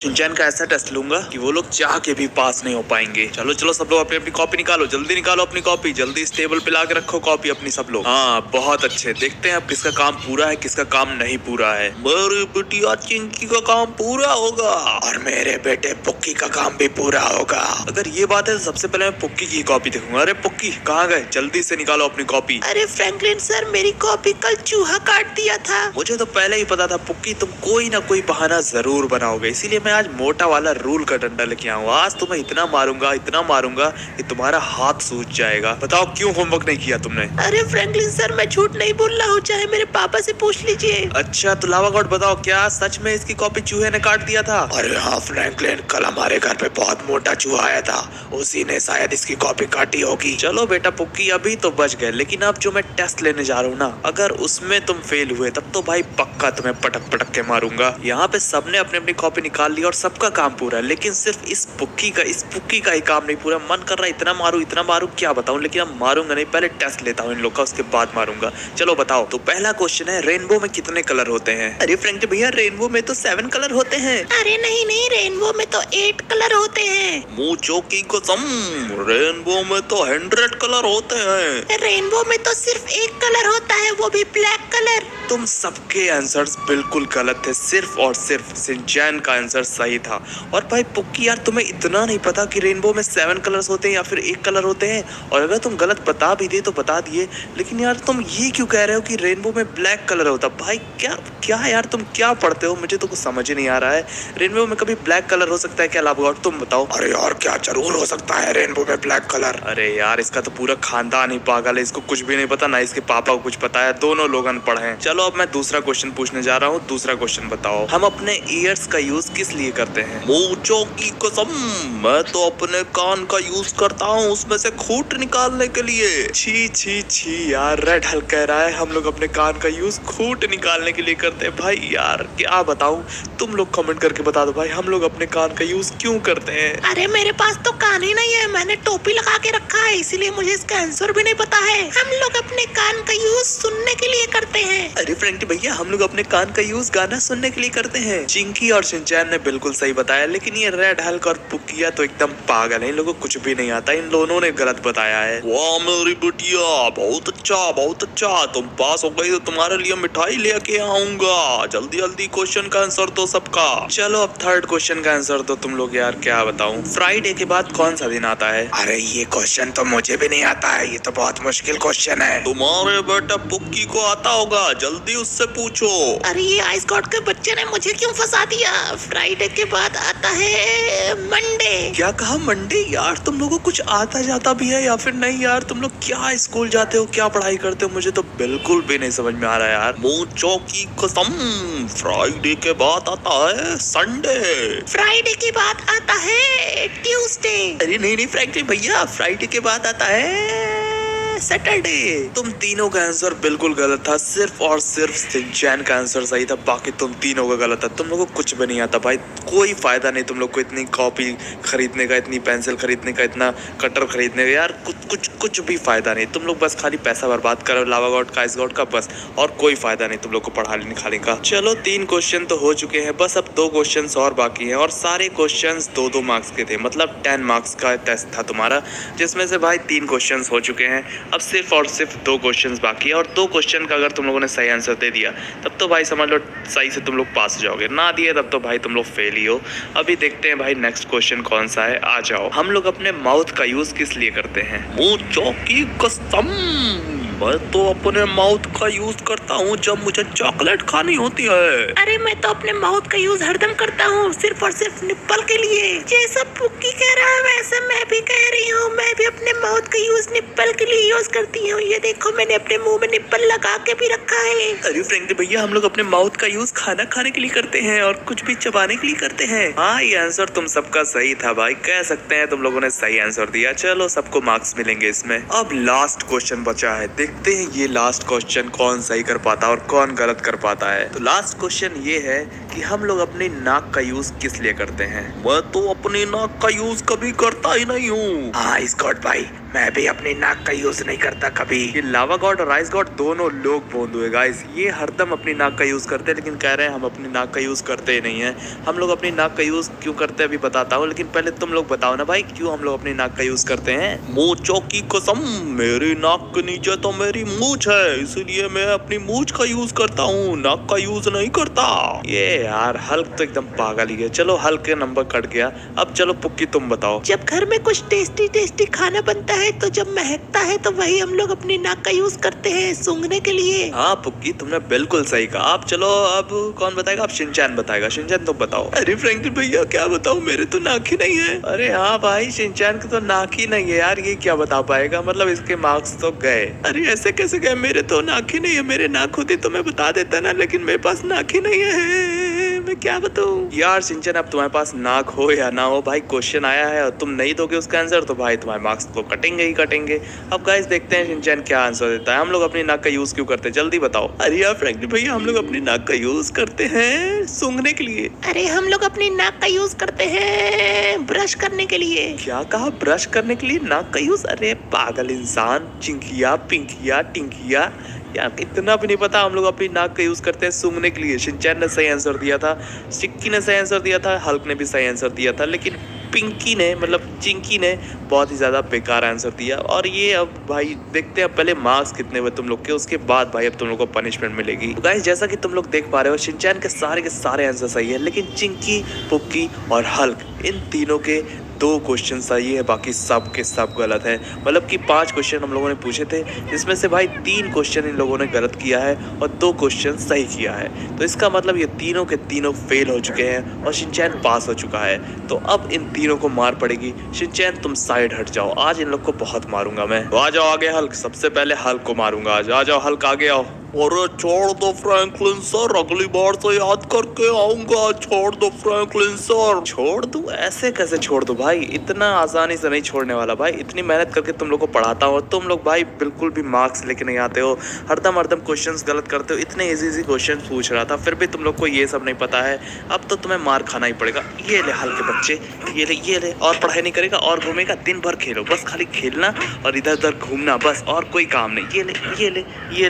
Shinchan का ऐसा test लूंगा कि वो लोग चाह के भी पास नहीं हो पाएंगे। चलो चलो सब लोग अपनी अपनी कॉपी निकालो, जल्दी निकालो अपनी कॉपी, जल्दी इस टेबल पे ला के रखो कॉपी अपनी सब लोग। हाँ बहुत अच्छे, देखते हैं अब किसका काम पूरा है किसका काम नहीं पूरा है। मेरी बिटिया चिंकी का काम पूरा होगा और मेरे बेटे पुक्की का काम भी पूरा होगा। अगर ये बात है तो सबसे पहले मैं पुक्की की कॉपी देखूंगा। अरे पुक्की कहाँ गए, जल्दी से निकालो अपनी कॉपी। अरे फ्रैंकलिन सर, मेरी कॉपी कल चूहा काट दिया था। मुझे तो पहले ही पता था पुक्की तुम कोई ना कोई बहाना जरूर बनाओगे, इसीलिए मैं आज मोटा वाला रूल का डंडा लेके आऊँ। आज तुम्हें इतना मारूंगा कि तुम्हारा हाथ सूज जाएगा। बताओ क्यों होमवर्क नहीं किया तुमने? अरे फ्रैंकलिन सर, मैं झूठ नहीं बोल रहा हूँ, चाहे मेरे पापा से पूछ लीजिए। अच्छा तो लावा गॉड बताओ, क्या सच में इसकी कॉपी चूहे ने काट दिया था? अरे हाँ फ्रैंकलिन, कल हमारे घर पे बहुत मोटा चूहा आया था, उसी ने शायद इसकी कॉपी काटी होगी। चलो बेटा पुक्की अभी तो बच गए, लेकिन अब जो मैं टेस्ट लेने जा रहा हूँ ना, अगर उसमें तुम फेल हुए तब तो भाई पक्का तुम्हें पटक पटक के मारूंगा। यहाँ पे सबने अपनी अपनी कॉपी निकाल ली और सबका काम पूरा है, लेकिन सिर्फ इस पुक्की का ही काम नहीं पूरा। मन कर रहा है इतना मारू क्या बताऊं, लेकिन अब मारूंगा नहीं, पहले टेस्ट लेता हूँ इन लोग का, उसके बाद मारूंगा। चलो बताओ, तो पहला क्वेश्चन है रेनबो में कितने कलर होते हैं? अरे फ्रैंक भैया, रेनबो में तो 7 कलर होते हैं। अरे नहीं नहीं, रेनबो में तो 8 कलर होते हैं। मुझो की कसम, रेनबो में तो 100 कलर होते हैं। रेनबो में तो सिर्फ एक कलर होता है, वो भी ब्लैक कलर। तुम सबके आंसर्स बिल्कुल गलत थे, सिर्फ और सिर्फ शिनचैन का आंसर सही था। और भाई पुक्की यार, तुम्हें इतना नहीं पता कि रेनबो में 7 कलर्स होते हैं या फिर 1 कलर होते हैं? और अगर तुम गलत बता भी दे तो बता दिए, लेकिन यार तुम ये क्यों कह रहे हो कि रेनबो में ब्लैक कलर होता? भाई क्या क्या यार, तुम क्या पढ़ते हो? मुझे तो कुछ समझ ही नहीं आ रहा है। रेनबो में कभी ब्लैक कलर हो सकता है क्या लाभ? तुम बताओ। अरे यार क्या जरूर हो सकता है रेनबो में ब्लैक कलर। अरे यार इसका तो पूरा खानदान ही पागल है, इसको कुछ भी नहीं पता, ना इसके पापा को कुछ पता है, दोनों लोग अनपढ़ हैं। चलो अब मैं दूसरा क्वेश्चन पूछने जा रहा हूँ। दूसरा क्वेश्चन बताओ, हम अपने ईयर्स का यूज किस लिए करते हैं? मुझो की कसम, मैं तो अपने कान का यूज करता हूँ उसमें से खूंट निकालने के लिए। छी छी छी यार, रेड हल कह रहा है हम लोग अपने कान का यूज खूंट निकालने के लिए करते हैं। भाई यार क्या बताऊं, तुम लोग कमेंट करके बता दो भाई, हम लोग अपने कान का यूज क्यों करते हैं? अरे मेरे पास तो कान ही नहीं है, मैंने टोपी लगा के रखा है, इसीलिए मुझे इसका आंसर भी नहीं पता है। हम लोग अपने कान का यूज सुनने के लिए करते हैं। अरे फ्रैंकी भैया, हम लोग अपने कान का यूज गाना सुनने के लिए करते हैं। चिंकी और शिनचैन ने बिल्कुल सही बताया, लेकिन ये रेड हल्क और पुकिया तो एकदम पागल है, इन लोगों को कुछ भी नहीं आता, इन दोनों ने गलत बताया है। वाह मेरी बिटिया, बहुत अच्छा, तुम पास हो गई तो तुम्हारे लिए मिठाई लेके आऊंगा। जल्दी जल्दी क्वेश्चन का आंसर दो सबका। चलो अब थर्ड क्वेश्चन का आंसर दो तुम लोग। यार क्या बताऊं, फ्राइडे के बाद कौन सा दिन आता है? अरे ये क्वेश्चन तो मुझे भी नहीं आता है, ये तो बहुत मुश्किल क्वेश्चन है। तुम्हारे बेटा पुक्की को आता होगा, जल्दी उससे पूछो। अरे ये आइस गॉड के बच्चे ने मुझे क्यों फंसा दिया? फ्राइडे के बाद आता है मंडे। क्या कहा, मंडे? यार तुम लोगों को कुछ आता जाता भी है या फिर नहीं? यार तुम लोग क्या स्कूल जाते हो, क्या पढ़ाई करते हो, मुझे तो बिल्कुल भी नहीं समझ में आ रहा है यार। मुझो की कसम, फ्राइडे के बाद आता है संडे। फ्राइडे के बाद आता है ट्यूसडे। अरे नहीं नहीं फ्रैंकली भैया, फ्राइडे के बाद आता है सैटरडे। तुम तीनों का आंसर बिल्कुल गलत था, सिर्फ और सिर्फ शिनचैन का आंसर सही था, बाकी तुम तीनों का गलत था। तुम लोगों को कुछ भी नहीं आता भाई, कोई फायदा नहीं तुम लोग को इतनी कॉपी खरीदने का, इतनी पेंसिल खरीदने का, इतना कटर खरीदने का। यार कुछ भी फायदा नहीं, तुम लोग बस खाली पैसा बर्बाद करो लावा गॉड का, आइस गॉड का, बस और कोई फायदा नहीं तुम लोग को पढ़ाने लिखाने का। चलो 3 क्वेश्चन तो हो चुके हैं, बस अब 2 क्वेश्चन और बाकी हैं, और सारे क्वेश्चन 2-2 मार्क्स के थे, मतलब 10 मार्क्स का टेस्ट था तुम्हारा, जिसमें से भाई 3 क्वेश्चन हो चुके हैं। अब सिर्फ और सिर्फ 2 क्वेश्चंस बाकी है, और 2 क्वेश्चन का अगर तुम लोगों ने सही आंसर दे दिया तब तो भाई समझ लो सही से तुम लोग पास हो जाओगे, ना दिए तब तो भाई तुम लोग फेल ही हो। अभी देखते हैं भाई नेक्स्ट क्वेश्चन कौन सा है, आ जाओ। हम लोग अपने माउथ का यूज किस लिए करते हैं? मुझो की कसम, मैं तो अपने माउथ का यूज करता हूँ जब मुझे चॉकलेट खानी होती है। अरे मैं तो अपने माउथ का यूज हरदम करता हूँ, सिर्फ और सिर्फ निप्पल के लिए। जैसा पुक्की कह रहा है वैसा मैं भी कह रही हूँ, मैं भी अपने माउथ का यूज निप्पल के लिए यूज करती हूँ। ये देखो मैंने अपने मुंह में निप्पल लगा के भी रखा है। अरे फ्रैंकली भैया, हम लोग अपने माउथ का यूज खाना खाने के लिए करते हैं और कुछ भी चबाने के लिए करते हैं। हाँ ये आंसर तुम सबका सही था भाई, कह सकते हैं तुम लोगों ने सही आंसर दिया। चलो सबको मार्क्स मिलेंगे इसमें। अब लास्ट क्वेश्चन बचा है, देखते हैं ये लास्ट क्वेश्चन कौन सही कर पाता है और कौन गलत कर पाता है। तो लास्ट क्वेश्चन ये है कि हम लोग अपनी नाक का यूज किस लिए करते हैं। मैं तो अपनी नाक का यूज कभी करता ही नहीं हूँ। हाँ स्कॉट भाई, मैं भी अपनी नाक का यूज नहीं करता कभी। ये लावा गॉड और आइस गॉड दोनों लोग बोंदू है गाइस। ये हरदम अपनी नाक का यूज करते हैं, लेकिन कह रहे हैं हम अपनी नाक का यूज करते ही नहीं है। हम लोग अपनी नाक का यूज क्यों करते हैं अभी बताता हूँ, लेकिन पहले तुम लोग बताओ ना भाई, क्यों हम लोग अपनी नाक का यूज करते हैं। मूंछों की कसम, मेरी नाक के नीचे तो मेरी मूंछ है, इसलिए मैं अपनी मूंछ का यूज करता हूँ, नाक का यूज नहीं करता। ये यार हल्क तो एकदम पागल ही है। चलो हल्क के नंबर कट गया। अब चलो पुक्की तुम बताओ। जब घर में कुछ टेस्टी टेस्टी खाना बनता है तो जब महकता है तो वही हम लोग अपनी नाक का यूज करते हैं सूंघने के लिए। हाँ पुक्की तुमने बिल्कुल सही कहा। अब चलो अब कौन बताएगा? अब शिनचैन बताएगा। शिनचैन तुम बताओ। अरे फ्रैंकलिन भैया क्या बताऊं, मेरे तो नाक ही नहीं है। अरे हाँ भाई शिनचैन की तो नाक ही नहीं है यार, ये क्या बता पाएगा, मतलब इसके मार्क्स तो गए। अरे ऐसे कैसे गए, मेरे तो नाक ही नहीं है। मेरे नाक होती तो मैं बता देता ना, लेकिन मेरे पास नाक ही नहीं है, मैं क्या बताऊं यार। शिनचैन अब तुम्हारे पास नाक हो या ना हो भाई, क्वेश्चन आया है और तुम नहीं दोगे उसका आंसर तो भाई तुम्हारे मार्क्स तो कटेंगे ही कटेंगे। अब गाइस देखते हैं शिनचैन क्या आंसर देता है। हम लोग अपनी नाक का यूज क्यों करते हैं, जल्दी बताओ। अरे यार फ्रैंकलिन भैया हम लोग अपनी नाक का यूज करते हैं सूंघने के लिए। अरे हम लोग अपनी नाक का यूज करते हैं ब्रश करने के लिए। क्या कहा? ब्रश करने के लिए नाक का यूज? अरे पागल इंसान, चिंकिया पिंकिया टिंकिया यार इतना भी नहीं पता। हम लोग अपनी नाक का यूज करते हैं सूंघने के लिए। शिनचैन ने सही आंसर दिया था, सिक्की ने सही आंसर दिया था, हल्क ने भी सही आंसर दिया था, लेकिन पिंकी ने मतलब चिंकी ने बहुत ही ज्यादा बेकार आंसर दिया। और ये अब भाई देखते हैं पहले मार्क्स कितने हुए तुम लोग के, उसके बाद भाई अब तुम लोग को पनिशमेंट मिलेगी। तो गाइस जैसा कि तुम लोग देख पा रहे हो शिनचैन के सारे आंसर सही है, लेकिन चिंकी, पुक्की और हल्क इन तीनों के 2 क्वेश्चन सही है, बाकी सब के सब गलत है। मतलब कि 5 क्वेश्चन हम लोगों ने पूछे थे, जिसमें से भाई 3 क्वेश्चन इन लोगों ने गलत किया है और 2 क्वेश्चन सही किया है। तो इसका मतलब ये तीनों के तीनों फेल हो चुके हैं और शिनचैन पास हो चुका है। तो अब इन तीनों को मार पड़ेगी। शिनचैन तुम साइड हट जाओ, आज इन लोग को बहुत मारूंगा मैं। तो आ जाओ आगे हल्क, सबसे पहले हल्क को मारूंगा आज। आ जाओ हल्क आगे आओ। अरे छोड़ दो फ्रैंकलिन सर, अगली बार से याद करके आऊंगा। छोड़ दो फ्रैंकलिन सर। छोड़ दूं? ऐसे कैसे छोड़ दूं भाई, इतना आसानी से नहीं छोड़ने वाला भाई। इतनी मेहनत करके तुम लोग को पढ़ाता हूँ, तुम लोग भाई बिल्कुल भी मार्क्स लेके नहीं आते हो, हरदम क्वेश्चंस गलत करते हो। इतने इजी क्वेश्चन पूछ रहा था, फिर भी तुम लोग को ये सब नहीं पता है। अब तो तुम्हें मार खाना ही पड़ेगा। ये ले हल्के बच्चे, ये ले। और पढ़ाई नहीं करेगा और घूमेगा, दिन भर खेलो, बस खाली खेलना और इधर उधर घूमना, बस और कोई काम नहीं। ये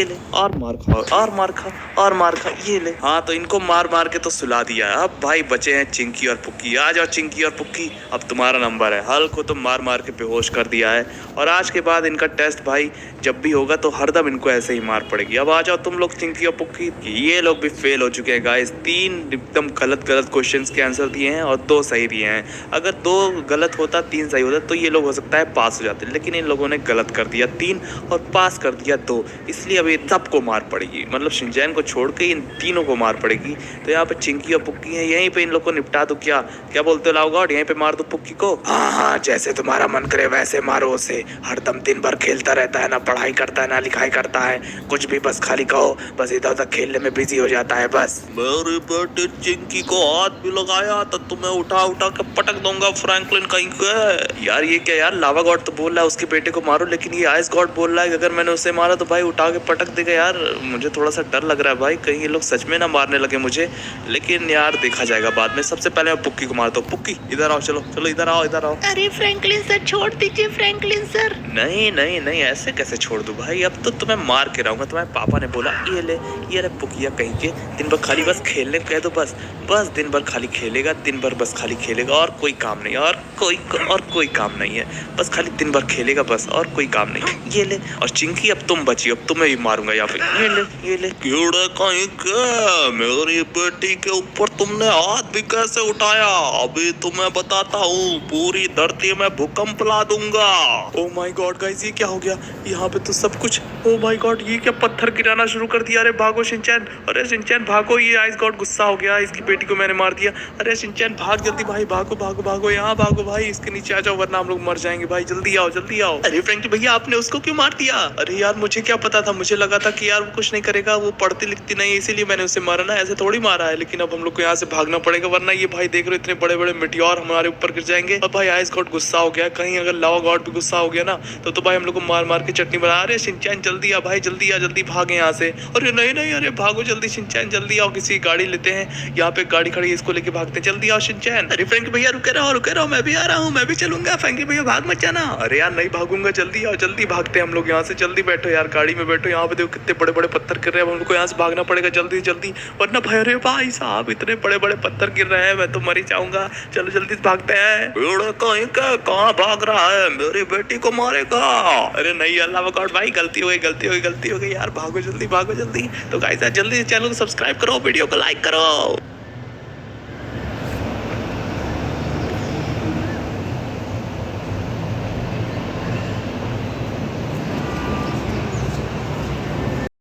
ले और मार खाओ और मार खा और मार खा, ये ले। हाँ तो इनको मार मार के तो सुला दिया है। अब भाई बचे हैं चिंकी और पुक्की। आ जाओ चिंकी और पुक्की, अब तुम्हारा नंबर है। हल्क को तो मार मार के बेहोश कर दिया है और आज के बाद इनका टेस्ट भाई जब भी होगा तो हरदम इनको ऐसे ही मार पड़ेगी। अब आ जाओ तुम लोग चिंकी और पुक्की। ये लोग भी फेल हो चुके हैं गाइस। 3 एकदम गलत क्वेश्चंस के आंसर दिए हैं और 2 सही दिए हैं। अगर 2 गलत होता 3 सही होता तो ये लोग हो सकता है पास हो जाते, लेकिन इन लोगों ने गलत कर दिया 3 और पास कर दिया 2, इसलिए अब ये सबको मार पड़ेगी। मतलब शिनचैन को छोड़ के इन तीनों को मार पड़ेगी। तो यहाँ पे चिंकी और पुक्की है, यहीं पे इन लोग को निपटा दो। क्या बोलते हो लाओ गॉड, यहीं पे मार दो पुक्की को। हाँ जैसे तुम्हारा मन करे वैसे मारो उसे। हरदम दिन भर खेलता रहता है, ना पढ़ाई करता है ना लिखाई करता है, कुछ भी बस खाली कहो, बस इधर उधर खेलने में बिजी हो जाता है बस। मेरे बेटे चिंकी को हाथ भी लगाया तो तुम्हें उठा के पटक दूंगा फ्रैंकलिन कहीं के। यार ये क्या यार, लावा गॉड तो बोल रहा है उसके बेटे को मारो, लेकिन ये आइस गॉड बोल रहा है कि अगर मैंने उसे मारा तो भाई उठा के पटक देगा। यार मुझे थोड़ा सा डर लग रहा है भाई, कहीं ये लोग सच में ना मारने लगे मुझे, लेकिन यार देखा जाएगा बाद में। सबसे पहले मैं पुक्की को मारता हूँ। पुक्की इधर आओ, चलो इधर आओ। अरे फ्रैंकलिन सर छोड़ दीजिए फ्रैंकलिन सर। नहीं ऐसे कैसे छोड़ दूं भाई, अब तो तुम्हें मार के रहूंगा। तुम्हारे पापा ने बोला ये ले पुकिया कहीं के, दिन भर खाली बस खेलने कह दो, बस दिन भर खाली खेलेगा, दिन भर बस खाली खेलेगा और कोई काम नहीं, और कोई काम नहीं है, बस खाली दिन भर खेलेगा बस और कोई काम नहीं। ये ले। और चिंकी अब तुम बची, अब तुम्हें भी मारूंगा यहाँ पे। ये ले कीड़े कहीं के, मेरी बेटी के ऊपर तुमने हाथ भी कैसे उठाया, अभी तुम्हें बताता हूँ, पूरी धरती में भूकंप ला दूंगा। ओ माय गॉड गाइस, ये क्या हो गया यहाँ पे तो सब कुछ। ओ माय गॉड, ये क्या पत्थर गिराना शुरू कर दिया। अरे भागो शिनचैन, अरे शिनचैन भागो, ये आइस गॉड गुस्सा हो गया, इसकी बेटी को मैंने मार दिया। अरे शिनचैन भाग जल्दी भाई, भागो यहाँ भागो भाई, इसके नीचे आ जाओ वरना हम लोग मर जाएंगे भाई, जल्दी आओ। अरे फ्रैंकलिन भैया आपने उसको क्यों मार दिया? अरे यार मुझे क्या पता था, मुझे लगा लगा था कि यार वो कुछ नहीं करेगा, वो पढ़ती लिखती नहीं है, इसीलिए मैंने उसे मारा ना, ऐसे थोड़ी मारा है। लेकिन अब हम लोग को यहाँ से भागना पड़ेगा, वरना ये भाई देख रहे हो इतने बड़े बड़े मिटियोर हमारे ऊपर गिर जाएंगे। और भाई आइस गॉड गुस्सा हो गया, कहीं अगर लावा गॉड भी गुस्सा हो गया ना तो भाई हम लोग को मार मार के चटनी बना रहे। शिनचैन जल्दी आ भाई, जल्दी आ, जल्दी भागे यहाँ से। अरे नहीं नहीं, अरे भागो जल्दी शिनचैन, जल्दी आओ, किसी गाड़ी लेते हैं, यहाँ पे गाड़ी खड़ी है, इसको लेके भागते हैं, जल्दी आओ शिनचैन। अरे फ्रैंकी भैया रुके रहो, मैं भी आ रहा हूँ, मैं भी चलूंगा, फ्रैंकी भैया भाग मत जाना। अरे यार नहीं भागूंगा, जल्दी आओ, जल्दी भागते हैं हम लोग यहाँ से, जल्दी बैठो यार, गाड़ी में बैठो। यहाँ पे देखो कितने बड़े बड़े पत्थर गिर रहे हैं, हम लोग को यहाँ से भागना पड़ेगा जल्दी जल्दी, वरना भाई, अरे भाई साहब इतने बड़े बड़े पत्थर गिर रहे हैं, मैं तो मर ही जाऊंगा। चलो जल्दी से भागते हैं। कहीं का कहाँ भाग रहा है, मेरी बेटी को मारेगा। अरे नहीं अल्लाह गॉड भाई, गलती हो गई यार, भागो जल्दी भागो जल्दी। तो गाइस जल्दी चैनल को सब्सक्राइब करो, वीडियो को लाइक करो।